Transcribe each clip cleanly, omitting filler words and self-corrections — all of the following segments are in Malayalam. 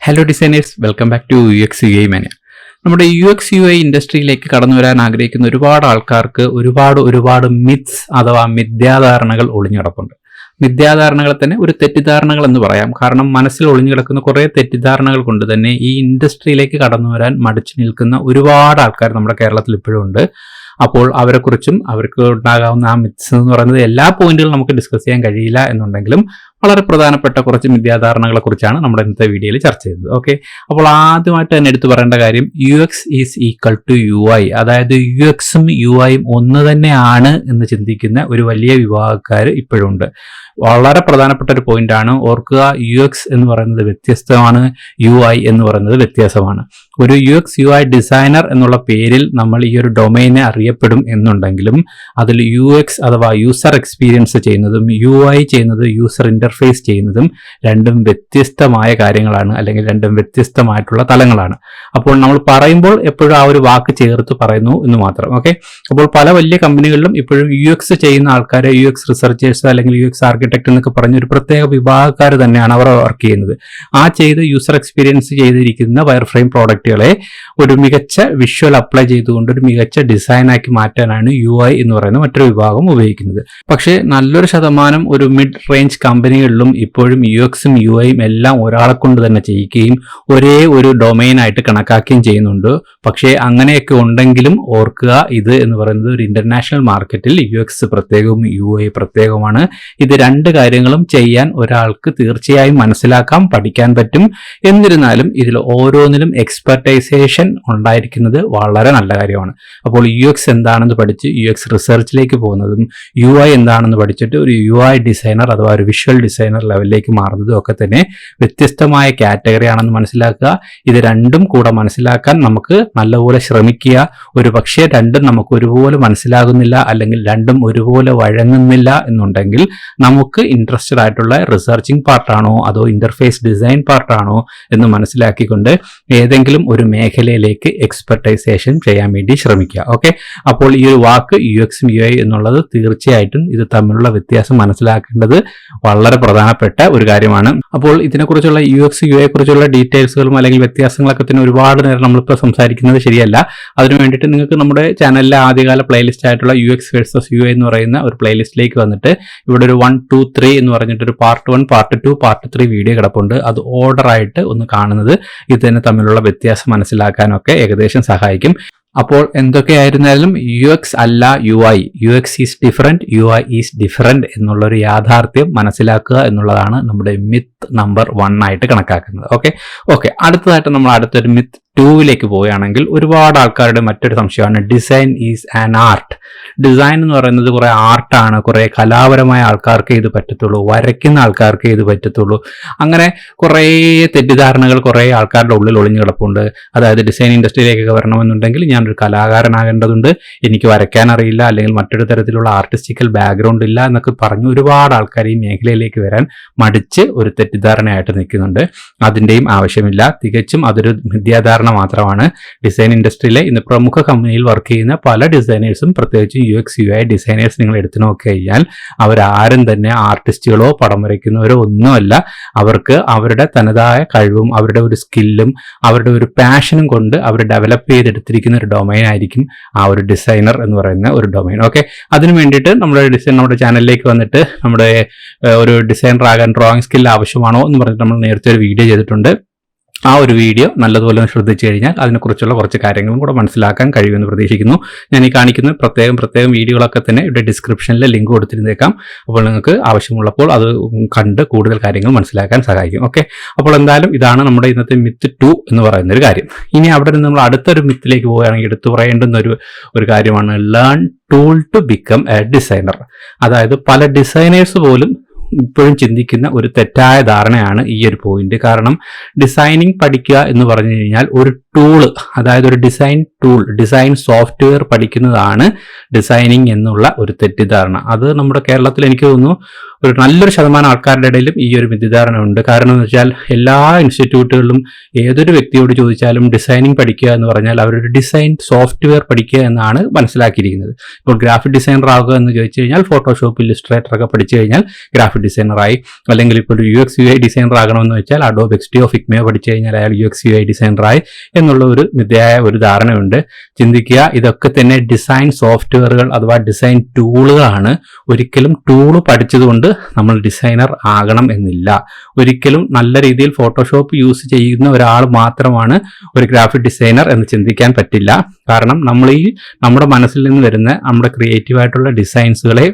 Hello designers, welcome back to uxuimania. നമ്മുടെ UX/UI ഇൻഡസ്ട്രിയിലേക്ക് കടന്നു വരാൻ ആഗ്രഹിക്കുന്ന ഒരുപാട് ആൾക്കാർക്ക് ഒരുപാട് മിത്സ് അഥവാ മിഥ്യാധാരണകൾ ഒളിഞ്ഞുകിടപ്പുണ്ട്. മിഥ്യാധാരണകളെ തന്നെ ഒരു തെറ്റിദ്ധാരണകൾ എന്ന് പറയാം. കാരണം മനസ്സിൽ ഒളിഞ്ഞു കിടക്കുന്ന കുറേ തെറ്റിദ്ധാരണകൾ കൊണ്ട് തന്നെ ഈ ഇൻഡസ്ട്രിയിലേക്ക് കടന്നു വരാൻ മടിച്ചു നിൽക്കുന്ന ഒരുപാട് ആൾക്കാർ നമ്മുടെ കേരളത്തിൽ ഇപ്പോഴും ഉണ്ട്. അപ്പോൾ അവരെക്കുറിച്ചും അവർക്ക് ഉണ്ടാകാവുന്ന ആ മിത്സ് എന്ന് പറയുന്നത് എല്ലാ പോയിന്റുകളും നമുക്ക് ഡിസ്കസ് ചെയ്യാൻ കഴിയില്ല എന്നുണ്ടെങ്കിലും വളരെ പ്രധാനപ്പെട്ട കുറച്ച് മിഥ്യാധാരണകളെ കുറിച്ചാണ് നമ്മുടെ ഇന്നത്തെ വീഡിയോയിൽ ചർച്ച ചെയ്യുന്നത്. ഓക്കെ, അപ്പോൾ ആദ്യമായിട്ട് തന്നെ എടുത്തു പറയേണ്ട കാര്യം UX is equal to UI, അതായത് UXും UIയും ഒന്ന് തന്നെയാണ് എന്ന് ചിന്തിക്കുന്ന ഒരു വലിയ വിഭാഗക്കാർ ഇപ്പോഴുണ്ട്. വളരെ പ്രധാനപ്പെട്ട ഒരു പോയിന്റ് ആണ്. ഓർക്കുക, UX എന്ന് പറയുന്നത് വ്യത്യസ്തമാണ്, UI എന്ന് പറയുന്നത് വ്യത്യാസമാണ്. ഒരു UX/UI ഡിസൈനർ എന്നുള്ള പേരിൽ നമ്മൾ ഈ ഒരു ഡൊമൈനെ അറിയപ്പെടും എന്നുണ്ടെങ്കിലും അതിൽ UX അഥവാ യൂസർ എക്സ്പീരിയൻസ് ചെയ്യുന്നതും UI ചെയ്യുന്നത് യൂസർ ഇന്റർഫേസ് ചെയ്യുന്നതും രണ്ടും വ്യത്യസ്തമായ കാര്യങ്ങളാണ്, അല്ലെങ്കിൽ രണ്ടും വ്യത്യസ്തമായിട്ടുള്ള തലങ്ങളാണ്. അപ്പോൾ നമ്മൾ പറയുമ്പോൾ എപ്പോഴും ആ ഒരു വാക്ക് ചേർത്ത് പറയുന്നു എന്ന് മാത്രം. ഓക്കെ, അപ്പോൾ പല വലിയ കമ്പനികളിലും ഇപ്പോഴും UX ചെയ്യുന്ന ആൾക്കാരെ UX റിസർച്ചേഴ്സ് അല്ലെങ്കിൽ UX ആർക്കിടെക്ട് എന്നൊക്കെ പറഞ്ഞ ഒരു പ്രത്യേക വിഭാഗക്കാർ തന്നെയാണ് അവർ വർക്ക് ചെയ്യുന്നത്. ആ ചെയ്ത് യൂസർ എക്സ്പീരിയൻസ് ചെയ്തിരിക്കുന്ന വയർ ഫ്രെയിം പ്രോഡക്റ്റുകളെ ഒരു മികച്ച വിഷ്വൽ അപ്ലൈ ചെയ്തുകൊണ്ട് ഒരു മികച്ച ഡിസൈനാക്കി മാറ്റാനാണ് UI എന്ന് പറയുന്ന മറ്റൊരു വിഭാഗം ഉപയോഗിക്കുന്നത്. പക്ഷേ നല്ലൊരു ശതമാനം ഒരു മിഡ് റേഞ്ച് കമ്പനികളിലും ഇപ്പോഴും UXും UIയും എല്ലാം ഒരാളെ കൊണ്ട് തന്നെ ചെയ്യിക്കുകയും ഒരേ ഒരു ഡൊമൈനായിട്ട് കണക്കാക്കുകയും ചെയ്യുന്നുണ്ട്. പക്ഷേ അങ്ങനെയൊക്കെ ഉണ്ടെങ്കിലും ഓർക്കുക, ഇത് എന്ന് പറയുന്നത് ഒരു ഇന്റർനാഷണൽ മാർക്കറ്റിൽ UX പ്രത്യേകവും UI പ്രത്യേകവുമാണ്. ഇത് രണ്ട് കാര്യങ്ങളും ചെയ്യാൻ ഒരാൾക്ക് തീർച്ചയായും മനസ്സിലാക്കാം, പഠിക്കാൻ പറ്റും. എന്നിരുന്നാലും ഇതിൽ ഓരോന്നിലും എക്സ്പെർട്ടൈസേഷൻ ഉണ്ടായിരിക്കുന്നത് വളരെ നല്ല കാര്യമാണ്. അപ്പോൾ UX എന്താണെന്ന് പഠിച്ച് UX റിസർച്ചിലേക്ക് പോകുന്നതും UI എന്താണെന്ന് പഠിച്ചിട്ട് ഒരു UI ഡിസൈനർ അഥവാ ഒരു വിഷ്വൽ ഡിസൈനർ ലെവലിലേക്ക് മാറുന്നതും ഒക്കെ തന്നെ വ്യത്യസ്തമായ കാറ്റഗറി ആണെന്ന് മനസ്സിലാക്കുക. ഇത് രണ്ടും കൂടെ മനസ്സിലാക്കാൻ നമുക്ക് നല്ലപോലെ ശ്രമിക്കുക. ഒരു പക്ഷേ രണ്ടും നമുക്ക് ഒരുപോലെ മനസ്സിലാകുന്നില്ല അല്ലെങ്കിൽ രണ്ടും ഒരുപോലെ വഴങ്ങുന്നില്ല എന്നുണ്ടെങ്കിൽ നമുക്ക് ഇൻട്രസ്റ്റഡ് ആയിട്ടുള്ള റിസർച്ചിങ് പാർട്ടാണോ അതോ ഇന്റർഫേസ് ഡിസൈൻ പാർട്ടാണോ എന്ന് മനസ്സിലാക്കിക്കൊണ്ട് ഏതെങ്കിലും ഒരു മേഖലയിലേക്ക് എക്സ്പെർട്ടൈസേഷൻ ചെയ്യാൻ വേണ്ടി ശ്രമിക്കുക. ഓക്കെ, അപ്പോൾ ഈ ഒരു വാക്ക് UXും UI എന്നുള്ളത് തീർച്ചയായിട്ടും ഇത് തമ്മിലുള്ള വ്യത്യാസം മനസ്സിലാക്കേണ്ടത് വളരെ പ്രധാനപ്പെട്ട ഒരു കാര്യമാണ്. അപ്പോൾ ഇതിനെക്കുറിച്ചുള്ള UX/UI കുറിച്ചുള്ള ഡീറ്റെയിൽസുകളും അല്ലെങ്കിൽ വ്യത്യാസങ്ങളൊക്കെ തന്നെ ഒരുപാട് നേരം നമ്മളിപ്പോൾ സംസാരിക്കുന്നത് ശരിയല്ല. അതിനു വേണ്ടിയിട്ട് നിങ്ങൾക്ക് നമ്മുടെ ചാനലിലെ ആദ്യകാല പ്ലേലിസ്റ്റ് ആയിട്ടുള്ള UX വേഴ്സസ് UI എന്ന് പറയുന്ന ഒരു പ്ലേലിസ്റ്റിലേക്ക് വന്നിട്ട് ഇവിടെ ഒരു 1, 2, 3 എന്ന് പറഞ്ഞിട്ടൊരു പാർട്ട് 1, പാർട്ട് 2, പാർട്ട് 3 വീഡിയോ കിടപ്പുണ്ട്. അത് ഓർഡറായിട്ട് ഒന്ന് കാണുന്നത് ഇത് തന്നെ തമ്മിലുള്ള വ്യത്യാസം മനസ്സിലാക്കാനൊക്കെ ഏകദേശം സഹായിക്കും. അപ്പോൾ എന്തൊക്കെയായിരുന്നാലും UX അല്ല UI, UX is different, UI is different എന്നുള്ളൊരു യാഥാർത്ഥ്യം മനസ്സിലാക്കുക എന്നുള്ളതാണ് നമ്മുടെ മിത്ത് നമ്പർ 1 ആയിട്ട് കണക്കാക്കുന്നത്. ഓക്കെ, അടുത്തതായിട്ട് നമ്മൾ അടുത്തൊരു മിത്ത് 2ലേക്ക് പോവുകയാണെങ്കിൽ ഒരുപാട് ആൾക്കാരുടെ മറ്റൊരു സംശയമാണ് design is an art. Design എന്ന് പറയുന്നത് കുറെ ആർട്ടാണ്, കുറെ കലാപരമായ ആൾക്കാർക്ക് ഇത് പറ്റത്തുള്ളൂ, വരയ്ക്കുന്ന ആൾക്കാർക്ക് ഇത് പറ്റത്തുള്ളൂ. അങ്ങനെ കുറേ തെറ്റിദ്ധാരണകൾ കുറെ ആൾക്കാരുടെ ഉള്ളിൽ ഒളിഞ്ഞു കിടപ്പുണ്ട്. അതായത് ഡിസൈൻ ഇൻഡസ്ട്രിയിലേക്കൊക്കെ വരണമെന്നുണ്ടെങ്കിൽ ഞാനൊരു കലാകാരനാകേണ്ടതുണ്ട്, എനിക്ക് വരയ്ക്കാൻ അറിയില്ല അല്ലെങ്കിൽ മറ്റൊരു തരത്തിലുള്ള ആർട്ടിസ്റ്റിക്കൽ ബാക്ക്ഗ്രൗണ്ട് ഇല്ല എന്നൊക്കെ പറഞ്ഞ് ഒരുപാട് ആൾക്കാർ ഈ മേഖലയിലേക്ക് വരാൻ മടിച്ച് ഒരു തെറ്റിദ്ധാരണയായിട്ട് നിൽക്കുന്നുണ്ട്. അതിൻ്റെയും ആവശ്യമില്ല, തികച്ചും അതൊരു മിഥ്യാധാരണ മാത്രമാണ്. ഡിസൈൻ ഇൻഡസ്ട്രിയിലെ ഇന്ന് പ്രമുഖ കമ്പനിയിൽ വർക്ക് ചെയ്യുന്ന പല ഡിസൈനേഴ്സും പ്രത്യേകിച്ച് UX/UI ഡിസൈനേഴ്സ് നിങ്ങൾ എടുത്തു നോക്കി കഴിഞ്ഞാൽ അവരാരും തന്നെ ആർട്ടിസ്റ്റുകളോ പടം വരയ്ക്കുന്നവരോ ഒന്നുമല്ല. അവർക്ക് അവരുടെ തനതായ കഴിവും അവരുടെ ഒരു സ്കില്ലും അവരുടെ ഒരു പാഷനും കൊണ്ട് അവർ ഡെവലപ്പ് ചെയ്തെടുത്തിരിക്കുന്ന ഒരു ഡൊമൈൻ ആയിരിക്കും ആ ഒരു ഡിസൈനർ എന്ന് പറയുന്ന ഒരു ഡൊമൈൻ. ഓക്കെ, അതിനു വേണ്ടിയിട്ട് നമ്മുടെ ചാനലിലേക്ക് വന്നിട്ട് നമ്മുടെ ഒരു ഡിസൈനർ ആകാൻ ഡ്രോയിങ് സ്കിൽ ആവശ്യമാണോ എന്ന് പറഞ്ഞിട്ട് നമ്മൾ നേരത്തെ ഒരു വീഡിയോ ചെയ്തിട്ടുണ്ട്. ആ ഒരു വീഡിയോ നല്ലതുപോലെ ശ്രദ്ധിച്ചു കഴിഞ്ഞാൽ അതിനെക്കുറിച്ചുള്ള കുറച്ച് കാര്യങ്ങളും കൂടെ മനസ്സിലാക്കാൻ കഴിയുമെന്ന് പ്രതീക്ഷിക്കുന്നു. ഞാൻ ഈ കാണിക്കുന്ന പ്രത്യേകം വീഡിയോകളൊക്കെ തന്നെ ഇവിടെ ഡിസ്ക്രിപ്ഷനിൽ ലിങ്ക് കൊടുത്തിരുന്നേക്കാം. അപ്പോൾ നിങ്ങൾക്ക് ആവശ്യമുള്ളപ്പോൾ അത് കണ്ട് കൂടുതൽ കാര്യങ്ങൾ മനസ്സിലാക്കാൻ സഹായിക്കും. ഓക്കെ, അപ്പോൾ എന്തായാലും ഇതാണ് നമ്മുടെ ഇന്നത്തെ മിത്ത് 2 എന്ന് പറയുന്ന ഒരു കാര്യം. ഇനി അവിടെ നിന്ന് നമ്മൾ അടുത്തൊരു മിത്തിലേക്ക് പോവുകയാണെങ്കിൽ എടുത്തു പറയേണ്ടുന്ന ഒരു കാര്യമാണ് learn tool to become a designer. അതായത് പല ഡിസൈനേഴ്സ് പോലും ഇപ്പോഴും ചിന്തിക്കുന്ന ഒരു തെറ്റായ ധാരണയാണ് ഈ ഒരു പോയിന്റ്. കാരണം ഡിസൈനിങ് പഠിക്കുക എന്ന് പറഞ്ഞു കഴിഞ്ഞാൽ ഒരു ടൂള്, അതായത് ഒരു ഡിസൈൻ സോഫ്റ്റ്വെയർ പഠിക്കുന്നതാണ് ഡിസൈനിങ് എന്നുള്ള ഒരു തെറ്റിദ്ധാരണ. അത് നമ്മുടെ കേരളത്തിൽ എനിക്ക് തോന്നുന്നു ഒരു നല്ലൊരു ശതമാനം ആൾക്കാരുടെ ഇടയിലും ഈ ഒരു മിഥ്യാധാരണ ഉണ്ട്. കാരണം എന്ന് വെച്ചാൽ എല്ലാ ഇൻസ്റ്റിറ്റ്യൂട്ടുകളിലും ഏതൊരു വ്യക്തിയോട് ചോദിച്ചാലും ഡിസൈനിങ് പഠിക്കുക എന്ന് പറഞ്ഞാൽ അവരൊരു ഡിസൈൻ സോഫ്റ്റ്വെയർ പഠിക്കുക എന്നാണ് മനസ്സിലാക്കിയിരിക്കുന്നത്. ഇപ്പോൾ ഗ്രാഫിക് ഡിസൈനർ ആകുക എന്ന് ചോദിച്ചു കഴിഞ്ഞാൽ ഫോട്ടോഷോപ്പ്, ഇല്ലുസ്ട്രേറ്റർ ഒക്കെ പഠിച്ചു കഴിഞ്ഞാൽ ഗ്രാഫിക് ഡിസൈനറായി. അല്ലെങ്കിൽ ഇപ്പോൾ ഒരു UX/UI ഡിസൈനർ ആകണമെന്ന് വെച്ചാൽ അഡോബ് XD ഫിഗ്മയോ പഠിച്ചു കഴിഞ്ഞാൽ അയാൾ UX/UI ഡിസൈനറായി എന്നുള്ള ഒരു മിഥ്യയായ ഒരു ധാരണയുണ്ട്. ചിന്തിക്കുക, ഇതൊക്കെ തന്നെ ഡിസൈൻ സോഫ്റ്റ്വെയറുകൾ അഥവാ ഡിസൈൻ ടൂളുകളാണ്. ഒരിക്കലും ടൂള് പഠിച്ചതുകൊണ്ട് നമ്മൾ ഡിസൈനർ ആകണം എന്നില്ല. ഒരിക്കലും നല്ല രീതിയിൽ ഫോട്ടോഷോപ്പ് യൂസ് ചെയ്യുന്ന ഒരാൾ മാത്രമാണ് ഒരു ഗ്രാഫിക് ഡിസൈനർ എന്ന് ചിന്തിക്കാൻ പറ്റില്ല. കാരണം നമ്മുടെ മനസ്സിൽ നിന്ന് വരുന്ന നമ്മുടെ ക്രിയേറ്റീവായിട്ടുള്ള ഡിസൈൻസുകളെ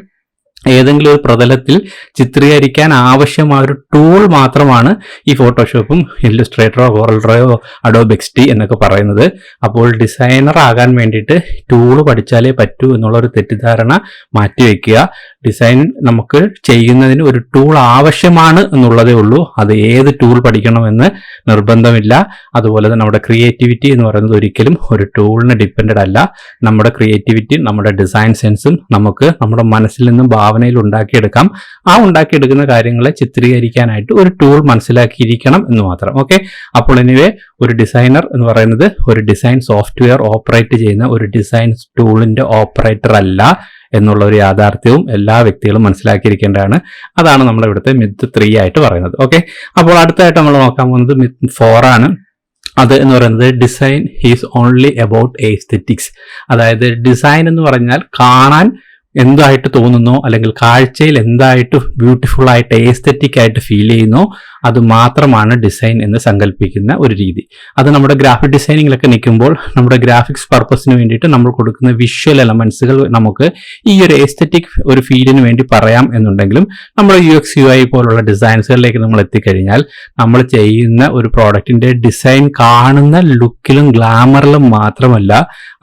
ഏതെങ്കിലും ഒരു പ്രതലത്തിൽ ചിത്രീകരിക്കാൻ ആവശ്യമായ ഒരു ടൂൾ മാത്രമാണ് ഈ ഫോട്ടോഷോപ്പും ഇല്ലുസ്ട്രേറ്ററോ കോറൽഡ്രോയോ അഡോബ് XD എന്നൊക്കെ പറയുന്നത്. അപ്പോൾ ഡിസൈനർ ആകാൻ വേണ്ടിയിട്ട് ടൂൾ പഠിച്ചാലേ പറ്റൂ എന്നുള്ള ഒരു തെറ്റിദ്ധാരണ മാറ്റിവെക്കുക. ഡിസൈൻ നമുക്ക് ചെയ്യുന്നതിന് ഒരു ടൂൾ ആവശ്യമാണ് എന്നുള്ളതേ ഉള്ളൂ. അത് ഏത് ടൂൾ പഠിക്കണമെന്ന് നിർബന്ധമില്ല. അതുപോലെ തന്നെ നമ്മുടെ ക്രിയേറ്റിവിറ്റി എന്ന് പറയുന്നത് ഒരിക്കലും ഒരു ടൂളിന് ഡിപ്പെൻഡഡ് അല്ല. നമ്മുടെ ക്രിയേറ്റിവിറ്റി, നമ്മുടെ ഡിസൈൻ സെൻസും നമുക്ക് നമ്മുടെ മനസ്സിൽ നിന്നും ഭാവനയിൽ ഉണ്ടാക്കിയെടുക്കാം. ആ ഉണ്ടാക്കിയെടുക്കുന്ന കാര്യങ്ങളെ ചിത്രീകരിക്കാനായിട്ട് ഒരു ടൂൾ മനസ്സിലാക്കിയിരിക്കണം എന്ന് മാത്രം. ഓക്കെ, അപ്പോൾ എനിവേ ഒരു ഡിസൈനർ എന്ന് പറയുന്നത് ഒരു ഡിസൈൻ സോഫ്റ്റ്വെയർ ഓപ്പറേറ്റ് ചെയ്യുന്ന ഒരു ഡിസൈൻ ടൂളിന്റെ ഓപ്പറേറ്റർ അല്ല എന്നുള്ള ഒരു യാഥാർത്ഥ്യവും എല്ലാ വ്യക്തികളും മനസ്സിലാക്കിയിരിക്കേണ്ടതാണ്. അതാണ് നമ്മൾ ഇവിടുത്തെ മിത്ത് 3 ആയിട്ട് പറയുന്നത്. ഓക്കെ, അപ്പോൾ അടുത്തായിട്ട് നമ്മൾ നോക്കാൻ പോകുന്നത് മിത്ത് 4 ആണ്. അത് എന്ന് പറയുന്നത് design is only about aesthetics. അതായത് ഡിസൈൻ എന്ന് പറഞ്ഞാൽ കാണാൻ എന്തായിട്ട് തോന്നുന്നോ അല്ലെങ്കിൽ കാഴ്ചയിൽ എന്തായിട്ട് ബ്യൂട്ടിഫുൾ ആയിട്ട് എസ്തെറ്റിക് ആയിട്ട് ഫീൽ ചെയ്യുന്നോ അത് മാത്രമാണ് ഡിസൈൻ എന്ന് സങ്കല്പിക്കുന്ന ഒരു രീതി. അത് നമ്മുടെ ഗ്രാഫിക് ഡിസൈനിങ്ങിലൊക്കെ നിൽക്കുമ്പോൾ നമ്മുടെ ഗ്രാഫിക്സ് പർപ്പസിന് വേണ്ടിയിട്ട് നമ്മൾ കൊടുക്കുന്ന വിഷ്വൽ എലമെന്റ്സുകൾ നമുക്ക് ഈ ഒരു എസ്തെറ്റിക് ഒരു ഫീലിന് വേണ്ടി പറയാം എന്നുണ്ടെങ്കിലും നമ്മുടെ UX/UI പോലുള്ള ഡിസൈൻസുകളിലേക്ക് നമ്മൾ എത്തിക്കഴിഞ്ഞാൽ നമ്മൾ ചെയ്യുന്ന ഒരു പ്രോഡക്റ്റിന്റെ ഡിസൈൻ കാണുന്ന ലുക്കിലും ഗ്ലാമറിലും മാത്രമല്ല,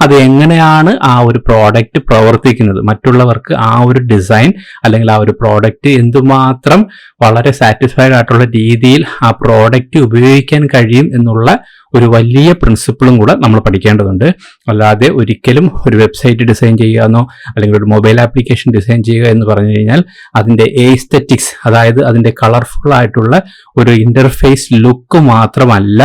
അത് എങ്ങനെയാണ് ആ ഒരു പ്രോഡക്റ്റ് പ്രവർത്തിക്കുന്നത്, മറ്റുള്ളവർക്ക് ആ ഒരു ഡിസൈൻ അല്ലെങ്കിൽ ആ ഒരു പ്രോഡക്റ്റ് എന്തുമാത്രം വളരെ സാറ്റിസ്ഫൈഡ് ആയിട്ടുള്ള രീതിയിൽ ആ പ്രോഡക്റ്റ് ഉപയോഗിക്കാൻ കഴിയും എന്നുള്ള ഒരു വലിയ പ്രിൻസിപ്പിളും കൂടെ നമ്മൾ പഠിക്കേണ്ടതുണ്ട്. അല്ലാതെ ഒരിക്കലും ഒരു വെബ്സൈറ്റ് ഡിസൈൻ ചെയ്യുകയെന്നോ അല്ലെങ്കിൽ ഒരു മൊബൈൽ ആപ്ലിക്കേഷൻ ഡിസൈൻ ചെയ്യുക എന്ന് പറഞ്ഞു കഴിഞ്ഞാൽ അതിൻ്റെ എസ്തെറ്റിക്സ്, അതായത് അതിൻ്റെ കളർഫുൾ ആയിട്ടുള്ള ഒരു ഇന്റർഫേസ് ലുക്ക് മാത്രമല്ല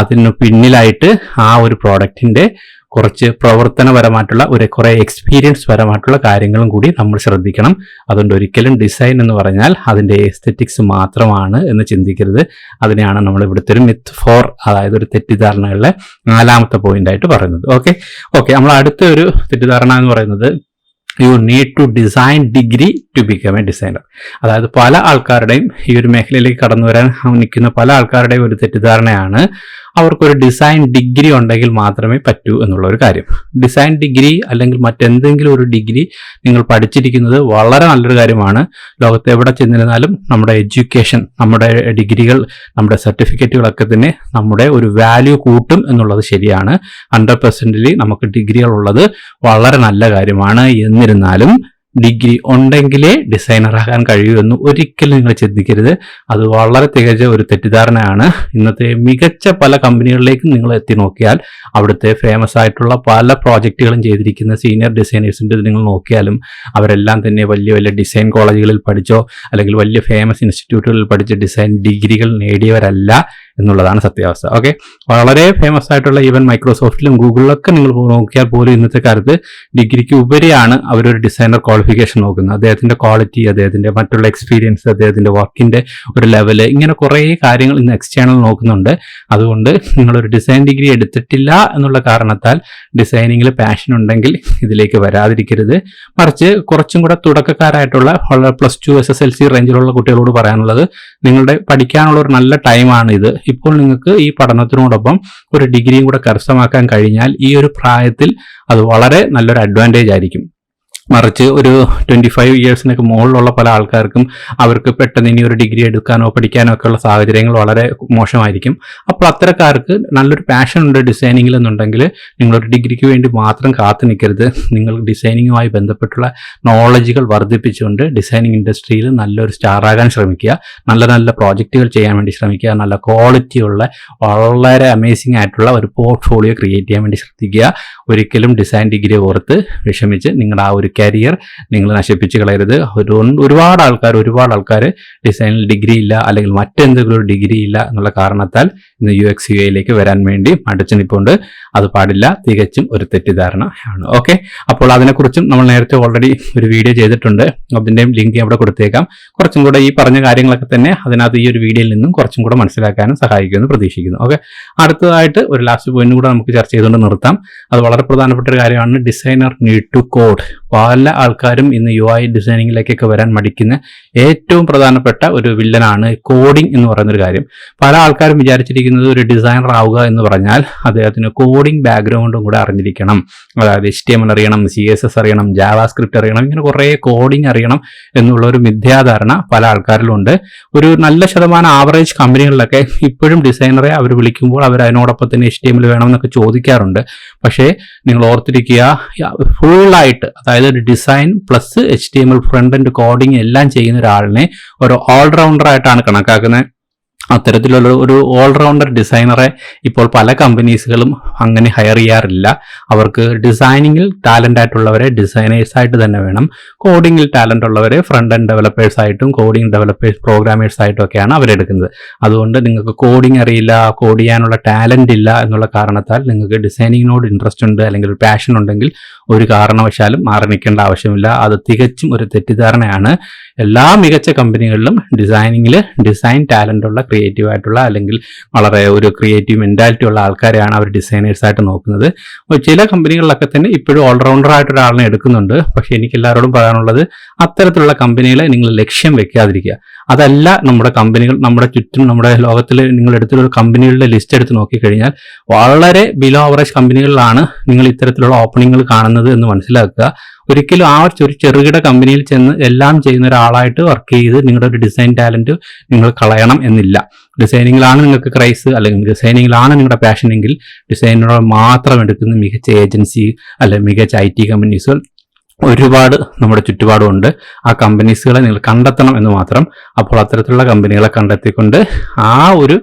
അതിന് പിന്നിലായിട്ട് ആ ഒരു പ്രോഡക്റ്റിന്റെ കുറച്ച് പ്രവർത്തനപരമായിട്ടുള്ള കുറെ എക്സ്പീരിയൻസ് പരമായിട്ടുള്ള കാര്യങ്ങളും കൂടി നമ്മൾ ശ്രദ്ധിക്കണം. അതുകൊണ്ട് ഒരിക്കലും ഡിസൈൻ എന്ന് പറഞ്ഞാൽ അതിന്റെ എസ്തെറ്റിക്സ് മാത്രമാണ് എന്ന് ചിന്തിക്കരുത്. അതിനെയാണ് നമ്മൾ ഇവിടുത്തെ ഒരു മിത്ത് 4, അതായത് ഒരു തെറ്റിദ്ധാരണകളിലെ 4ാമത്തെ പോയിന്റ് ആയിട്ട് പറയുന്നത്. ഓക്കെ, നമ്മൾ അടുത്ത ഒരു തെറ്റിദ്ധാരണ എന്ന് പറയുന്നത് you need to design degree to become a designer. അതായത് പല ആൾക്കാരുടെയും ഈ ഒരു മേഖലയിലേക്ക് കടന്നു വരാൻ നിൽക്കുന്ന പല ആൾക്കാരുടെയും ഒരു തെറ്റിദ്ധാരണയാണ് അവർക്കൊരു ഡിസൈൻ ഡിഗ്രി ഉണ്ടെങ്കിൽ മാത്രമേ പറ്റൂ എന്നുള്ള ഒരു കാര്യം. ഡിസൈൻ ഡിഗ്രി അല്ലെങ്കിൽ മറ്റെന്തെങ്കിലും ഒരു ഡിഗ്രി നിങ്ങൾ പഠിച്ചിരിക്കുന്നത് വളരെ നല്ലൊരു കാര്യമാണ്. ലോകത്ത് എവിടെ ചെന്നിരുന്നാലും നമ്മുടെ എഡ്യൂക്കേഷൻ, നമ്മുടെ ഡിഗ്രികൾ, നമ്മുടെ സർട്ടിഫിക്കറ്റുകളൊക്കെ തന്നെ നമ്മുടെ ഒരു വാല്യൂ കൂട്ടും എന്നുള്ളത് ശരിയാണ്. 100% നമുക്ക് ഡിഗ്രികൾ ഉള്ളത് വളരെ നല്ല കാര്യമാണ്. എന്നിരുന്നാലും ഡിഗ്രി ഉണ്ടെങ്കിലേ ഡിസൈനറാകാൻ കഴിയൂ എന്ന് ഒരിക്കലും നിങ്ങൾ ചിന്തിക്കരുത്. അത് വളരെ തികച്ച ഒരു തെറ്റിദ്ധാരണയാണ്. ഇന്നത്തെ മികച്ച പല കമ്പനികളിലേക്കും നിങ്ങൾ എത്തി നോക്കിയാൽ അവിടുത്തെ ഫേമസ് ആയിട്ടുള്ള പല പ്രോജക്റ്റുകളും ചെയ്തിരിക്കുന്ന സീനിയർ ഡിസൈനേഴ്സിൻ്റെ നിങ്ങൾ നോക്കിയാലും അവരെല്ലാം തന്നെ വലിയ വലിയ ഡിസൈൻ കോളേജുകളിൽ പഠിച്ചോ അല്ലെങ്കിൽ വലിയ ഫേമസ് ഇൻസ്റ്റിറ്റ്യൂട്ടുകളിൽ പഠിച്ച ഡിസൈൻ ഡിഗ്രികൾ നേടിയവരല്ല എന്നുള്ളതാണ് സത്യാവസ്ഥ. ഓക്കെ, വളരെ ഫേമസ് ആയിട്ടുള്ള ഈവൻ മൈക്രോസോഫ്റ്റിലും ഗൂഗിളിലൊക്കെ നിങ്ങൾ നോക്കിയാൽ പോലും ഇന്നത്തെ കാലത്ത് ഡിഗ്രിക്ക് ഉപരിയാണ് അവരൊരു ഡിസൈനർ ക്വാളിഫിക്കേഷൻ നോക്കുന്നത്. അദ്ദേഹത്തിന്റെ ക്വാളിറ്റി, അദ്ദേഹത്തിന്റെ മറ്റുള്ള എക്സ്പീരിയൻസ്, അദ്ദേഹത്തിന്റെ വർക്കിന്റെ ഒരു ലെവല്, ഇങ്ങനെ കുറേ കാര്യങ്ങൾ ഇന്ന് എക്സ്റ്റേണൽ നോക്കുന്നുണ്ട്. അതുകൊണ്ട് നിങ്ങളൊരു ഡിസൈൻ ഡിഗ്രി എടുത്തിട്ടില്ല എന്നുള്ള കാരണത്താൽ ഡിസൈനിങ്ങിൽ പാഷൻ ഉണ്ടെങ്കിൽ ഇതിലേക്ക് വരാതിരിക്കരുത്. മറിച്ച് കുറച്ചും കൂടെ തുടക്കക്കാരായിട്ടുള്ള +2 SSLC റേഞ്ചിലുള്ള കുട്ടികളോട് പറയാനുള്ളത്, നിങ്ങളുടെ പഠിക്കാനുള്ള ഒരു നല്ല ടൈമാണ് ഇത്. ഇപ്പോൾ നിങ്ങൾക്ക് ഈ പഠനത്തിനോടൊപ്പം ഒരു ഡിഗ്രിയും കൂടെ കരസ്ഥമാക്കാൻ കഴിഞ്ഞാൽ ഈ ഒരു പ്രായത്തിൽ അത് വളരെ നല്ലൊരു അഡ്വാൻറ്റേജ് ആയിരിക്കും. മറിച്ച് ഒരു 25 ഇയേഴ്സിനൊക്കെ മുകളിലുള്ള പല ആൾക്കാർക്കും അവർക്ക് പെട്ടെന്ന് ഇനി ഒരു ഡിഗ്രി എടുക്കാനോ പഠിക്കാനോ ഒക്കെ ഉള്ള സാഹചര്യങ്ങൾ വളരെ മോശമായിരിക്കും. അപ്പോൾ അത്തരക്കാർക്ക് നല്ലൊരു പാഷൻ ഉണ്ട് ഡിസൈനിങ്ങിൽ എന്നുണ്ടെങ്കിൽ നിങ്ങളൊരു ഡിഗ്രിക്ക് വേണ്ടി മാത്രം കാത്തു നിൽക്കരുത്. നിങ്ങൾ ഡിസൈനിങ്ങുമായി ബന്ധപ്പെട്ടുള്ള നോളജുകൾ വർദ്ധിപ്പിച്ചുകൊണ്ട് ഡിസൈനിങ് ഇൻഡസ്ട്രിയിൽ നല്ലൊരു സ്റ്റാറാകാൻ ശ്രമിക്കുക. നല്ല നല്ല പ്രോജക്റ്റുകൾ ചെയ്യാൻ വേണ്ടി ശ്രമിക്കുക. നല്ല ക്വാളിറ്റിയുള്ള വളരെ അമേസിംഗ് ആയിട്ടുള്ള ഒരു പോർട്ട്ഫോളിയോ ക്രിയേറ്റ് ചെയ്യാൻ വേണ്ടി ശ്രദ്ധിക്കുക. ഒരിക്കലും ഡിസൈൻ ഡിഗ്രി ഓർത്ത് വിഷമിച്ച് നിങ്ങളുടെ ആ ഒരു കരിയർ നിങ്ങൾ നശിപ്പിച്ച് കളയരുത്. ഒരുപാട് ആൾക്കാർ ഡിസൈനിൽ ഡിഗ്രി ഇല്ല അല്ലെങ്കിൽ മറ്റെന്തെങ്കിലും ഒരു ഡിഗ്രി ഇല്ല എന്നുള്ള കാരണത്താൽ ഇന്ന് UX UI വരാൻ വേണ്ടി മടിച്ചു നിൽപ്പുണ്ട്. അത് പാടില്ല, തികച്ചും ഒരു തെറ്റിദ്ധാരണ ആണ്. ഓക്കെ, അപ്പോൾ അതിനെക്കുറിച്ചും നമ്മൾ നേരത്തെ ഓൾറെഡി ഒരു വീഡിയോ ചെയ്തിട്ടുണ്ട്. അതിൻ്റെയും ലിങ്ക് അവിടെ കൊടുത്തേക്കാം. കുറച്ചും കൂടെ ഈ പറഞ്ഞ കാര്യങ്ങളൊക്കെ തന്നെ അതിനകത്ത് ഈ ഒരു വീഡിയോയിൽ നിന്നും കുറച്ചും കൂടെ മനസ്സിലാക്കാനും സഹായിക്കുമെന്ന് പ്രതീക്ഷിക്കുന്നു. ഓക്കെ, അടുത്തതായിട്ട് ഒരു ലാസ്റ്റ് പോയിന്റ് കൂടെ നമുക്ക് ചർച്ച ചെയ്തുകൊണ്ട് നിർത്താം. അത് വളരെ പ്രധാനപ്പെട്ട ഒരു കാര്യമാണ്. Designer need to code. പല ആൾക്കാരും ഇന്ന് UI ഡിസൈനിങ്ങിലേക്കൊക്കെ വരാൻ മടിക്കുന്ന ഏറ്റവും പ്രധാനപ്പെട്ട ഒരു വില്ലനാണ് കോഡിംഗ് എന്ന് പറയുന്നൊരു കാര്യം. പല ആൾക്കാരും വിചാരിച്ചിരിക്കുന്നത് ഒരു ഡിസൈനർ ആവുക എന്ന് പറഞ്ഞാൽ അദ്ദേഹത്തിന് കോഡിംഗ് ബാക്ക്ഗ്രൗണ്ടും കൂടെ അറിഞ്ഞിരിക്കണം. അതായത് HTML അറിയണം, CSS അറിയണം, JavaScript അറിയണം, ഇങ്ങനെ കുറേ കോഡിംഗ് അറിയണം എന്നുള്ള ഒരു മിഥ്യാധാരണ പല ആൾക്കാരിലുണ്ട്. ഒരു നല്ല ശതമാനം ആവറേജ് കമ്പനികളിലൊക്കെ ഇപ്പോഴും ഡിസൈനറെ അവർ വിളിക്കുമ്പോൾ അവർ അതിനോടൊപ്പം തന്നെ HTML വേണമെന്നൊക്കെ ചോദിക്കാറുണ്ട്. പക്ഷേ നിങ്ങൾ ഓർത്തിരിക്കുക, ഫുള്ളായിട്ട് അതായത് design plus HTML front end coding എല്ലാം ചെയ്യുന്ന ഒരാളിനെ ഒരു ഓൾറൗണ്ടർ ആയിട്ടാണ് കണക്കാക്കുന്നത്. അത്തരത്തിലുള്ള ഒരു ഓൾറൗണ്ടർ ഡിസൈനറെ ഇപ്പോൾ പല കമ്പനീസുകളും അങ്ങനെ ഹയർ ചെയ്യാറില്ല. അവർക്ക് ഡിസൈനിങ്ങിൽ ടാലൻ്റ് ആയിട്ടുള്ളവരെ ഡിസൈനേഴ്സ് ആയിട്ട് തന്നെ വേണം, കോഡിങ്ങിൽ ടാലൻ്റ് ഉള്ളവരെ ഫ്രണ്ട് എൻഡ് ഡെവലപ്പേഴ്സ് ആയിട്ടും കോഡിംഗ് ഡെവലപ്പേഴ്സ് പ്രോഗ്രാമേഴ്സ് ആയിട്ടും ഒക്കെയാണ് അവരെടുക്കുന്നത്. അതുകൊണ്ട് നിങ്ങൾക്ക് കോഡിംഗ് അറിയില്ല, കോഡ് ചെയ്യാനുള്ള ടാലൻ്റ് ഇല്ല എന്നുള്ള കാരണത്താൽ നിങ്ങൾക്ക് ഡിസൈനിങ്ങിനോട് ഇൻട്രസ്റ്റ് ഉണ്ട് അല്ലെങ്കിൽ ഒരു പാഷൻ ഉണ്ടെങ്കിൽ ഒരു കാരണവശാലും മാറി നിൽക്കേണ്ട ആവശ്യമില്ല. അത് തികച്ചും ഒരു തെറ്റിദ്ധാരണയാണ്. എല്ലാ മികച്ച കമ്പനികളിലും ഡിസൈനിങ്ങിൽ ഡിസൈൻ ടാലൻ്റ് ഉള്ള ക്രിയേറ്റീവ് ആയിട്ടുള്ള അല്ലെങ്കിൽ വളരെ ഒരു ക്രിയേറ്റീവ് മെന്റാലിറ്റി ഉള്ള ആൾക്കാരെയാണ് അവർ ഡിസൈനേഴ്സ് ആയിട്ട് നോക്കുന്നത്. ചില കമ്പനികളിലൊക്കെ തന്നെ ഇപ്പോഴും ഓൾറൗണ്ടർ ആയിട്ട് ഒരാളിനെ എടുക്കുന്നുണ്ട്. പക്ഷെ എനിക്ക് എല്ലാവരോടും പറയാനുള്ളത്, അത്തരത്തിലുള്ള കമ്പനികളെ നിങ്ങൾ ലക്ഷ്യം വെക്കാതിരിക്കുക. അതല്ല നമ്മുടെ കമ്പനികൾ. നമ്മുടെ ചുറ്റും നമ്മുടെ ലോകത്തിൽ നിങ്ങൾ എടുത്തൊരു കമ്പനികളുടെ ലിസ്റ്റ് എടുത്ത് നോക്കിക്കഴിഞ്ഞാൽ വളരെ ബിലോ ആവറേജ് കമ്പനികളിലാണ് നിങ്ങൾ ഇത്തരത്തിലുള്ള ഓപ്പണിങ്ങുകൾ കാണുന്നത് എന്ന് മനസ്സിലാക്കുക. ഒരിക്കലും ആ ഒരു ചെറുകിട കമ്പനിയിൽ ചെന്ന് എല്ലാം ചെയ്യുന്ന ഒരാളായിട്ട് വർക്ക് ചെയ്ത് നിങ്ങളുടെ ഒരു ഡിസൈൻ ടാലന്റ് നിങ്ങൾ കളയണം എന്നില്ല. ഡിസൈനിങ്ങിലാണ് നിങ്ങൾക്ക് ക്രൈസ് അല്ലെങ്കിൽ ഡിസൈനിങ്ങിലാണ് നിങ്ങളുടെ പാഷൻ എങ്കിൽ ഡിസൈനറോട് മാത്രം എടുക്കുന്ന മികച്ച ഏജൻസി അല്ലെങ്കിൽ മികച്ച IT കമ്പനീസുകൾ ഒരുപാട് നമ്മുടെ ചുറ്റുപാടുമുണ്ട്. ആ കമ്പനീസുകളെ നിങ്ങൾ കണ്ടെത്തണം എന്ന് മാത്രം. അപ്പോൾ അത്തരത്തിലുള്ള കമ്പനികളെ കണ്ടെത്തിക്കൊണ്ട് ആ ഒരു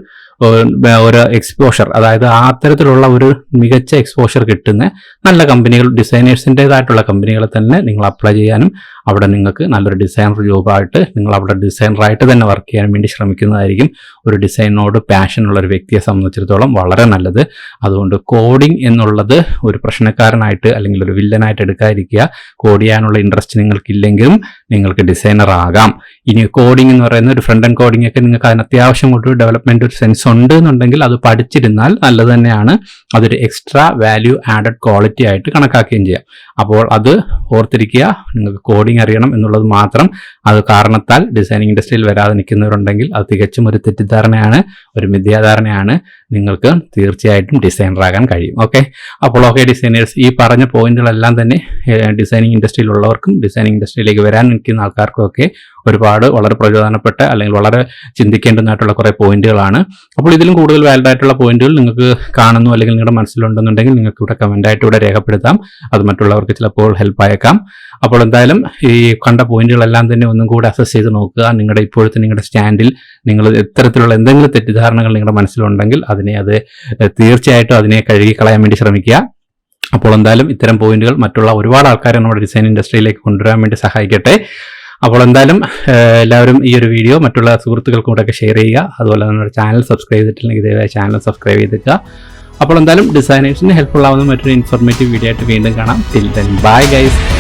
എക്സ്പോഷർ, അതായത് അത്തരത്തിലുള്ള ഒരു മികച്ച എക്സ്പോഷർ കിട്ടുന്ന നല്ല കമ്പനികൾ, ഡിസൈനേഴ്സിൻ്റെതായിട്ടുള്ള കമ്പനികളെ തന്നെ നിങ്ങൾ അപ്ലൈ ചെയ്യാനും അവിടെ നിങ്ങൾക്ക് നല്ലൊരു ഡിസൈനർ ജോബായിട്ട് നിങ്ങൾ അവിടെ ഡിസൈനറായിട്ട് തന്നെ വർക്ക് ചെയ്യാൻ വേണ്ടി ശ്രമിക്കുന്നതായിരിക്കും ഒരു ഡിസൈനോട് പാഷനുള്ള ഒരു വ്യക്തിയെ സംബന്ധിച്ചിടത്തോളം വളരെ നല്ലത്. അതുകൊണ്ട് കോഡിംഗ് എന്നുള്ളത് ഒരു പ്രശ്നക്കാരനായിട്ട് അല്ലെങ്കിൽ ഒരു വില്ലനായിട്ട് എടുക്കാതിരിക്കുക. കോഡ് ചെയ്യാനുള്ള ഇൻട്രസ്റ്റ് നിങ്ങൾക്കില്ലെങ്കിലും നിങ്ങൾക്ക് ഡിസൈനർ ആകാം. ഇനി കോഡിംഗ് എന്ന് പറയുന്ന ഒരു ഫ്രണ്ട് എൻഡ് കോഡിംഗ് ഒക്കെ നിങ്ങൾക്ക് അതിന് അത്യാവശ്യം ഒരു ഡെവലപ്മെന്റ് ഒരു സെൻസ് ഉണ്ട് എന്നുണ്ടെങ്കിൽ അത് പഠിച്ചിരുന്നാൽ നല്ലത് തന്നെയാണ്. അതൊരു എക്സ്ട്രാ വാല്യൂ ആഡഡ് ക്വാളിറ്റി ആയിട്ട് കണക്കാക്കുകയും ചെയ്യാം. അപ്പോൾ അത് ഓർത്തിരിക്കുക, നിങ്ങൾക്ക് കോഡിംഗ് അറിയണം എന്നുള്ളത് മാത്രം. അത് കാരണത്താൽ ഡിസൈനിങ് ഇൻഡസ്ട്രിയിൽ വരാതെ നിൽക്കുന്നവരുണ്ടെങ്കിൽ അത് തികച്ചും ഒരു തെറ്റിദ്ധാരണയാണ്, ഒരു മിഥ്യാധാരണയാണ്. നിങ്ങൾക്ക് തീർച്ചയായിട്ടും ഡിസൈനറാകാൻ കഴിയും. ഓക്കെ, അപ്പോൾ ഡിസൈനേഴ്സ്, ഈ പറഞ്ഞ പോയിന്റുകളെല്ലാം തന്നെ ഡിസൈനിങ് ഇൻഡസ്ട്രിയിലുള്ളവർക്കും ഡിസൈനിങ് ഇൻഡസ്ട്രിയിലേക്ക് വരാൻ നിൽക്കുന്ന ആൾക്കാർക്കും ഒക്കെ ഒരുപാട് വളരെ പ്രചോദനപ്പെട്ട അല്ലെങ്കിൽ വളരെ ചിന്തിക്കേണ്ടതായിട്ടുള്ള കുറേ പോയിന്റുകളാണ്. അപ്പോൾ ഇതിലും കൂടുതൽ വാലിഡ് ആയിട്ടുള്ള പോയിന്റുകൾ നിങ്ങൾക്ക് കാണുന്നു അല്ലെങ്കിൽ നിങ്ങളുടെ മനസ്സിലുണ്ടെന്നുണ്ടെങ്കിൽ നിങ്ങൾക്ക് ഇവിടെ കമന്റായിട്ട് ഇവിടെ രേഖപ്പെടുത്താം. അത് മറ്റുള്ളവർക്ക് ചിലപ്പോൾ ഹെൽപ്പ് ആയേക്കാം. അപ്പോൾ എന്തായാലും ഈ കണ്ട പോയിന്റുകളെല്ലാം തന്നെ ഒന്നും കൂടി അസസ് ചെയ്ത് നോക്കുക. നിങ്ങളുടെ ഇപ്പോഴത്തെ നിങ്ങളുടെ സ്റ്റാൻഡിൽ നിങ്ങൾ ഇത്തരത്തിലുള്ള എന്തെങ്കിലും തെറ്റിദ്ധാരണകൾ നിങ്ങളുടെ മനസ്സിലുണ്ടെങ്കിൽ അത് തീർച്ചയായിട്ടും അതിനെ കഴുകി കളയാൻ വേണ്ടി ശ്രമിക്കുക. അപ്പോൾ എന്തായാലും ഇത്തരം പോയിന്റുകൾ മറ്റുള്ള ഒരുപാട് ആൾക്കാരെ നമ്മുടെ ഡിസൈൻ ഇൻഡസ്ട്രിയിലേക്ക് കൊണ്ടുവരാൻ വേണ്ടി സഹായിക്കട്ടെ. അപ്പോൾ എന്തായാലും എല്ലാവരും ഈ ഒരു വീഡിയോ മറ്റുള്ള സുഹൃത്തുക്കൾക്കും കൂടെയൊക്കെ ഷെയർ ചെയ്യുക. അതുപോലെ നമ്മുടെ ചാനൽ സബ്സ്ക്രൈബ് ചെയ്തിട്ടില്ലെങ്കിൽ ദയവായി ചാനൽ സബ്സ്ക്രൈബ് ചെയ്തിരിക്കുക. അപ്പോൾ എന്തായാലും ഡിസൈനേഴ്സിന് ഹെൽപ്ഫുൾ ആവുന്ന മറ്റൊരു ഇൻഫോർമേറ്റീവ് വീഡിയോ ആയിട്ട് വീണ്ടും കാണാം. Till then bye guys.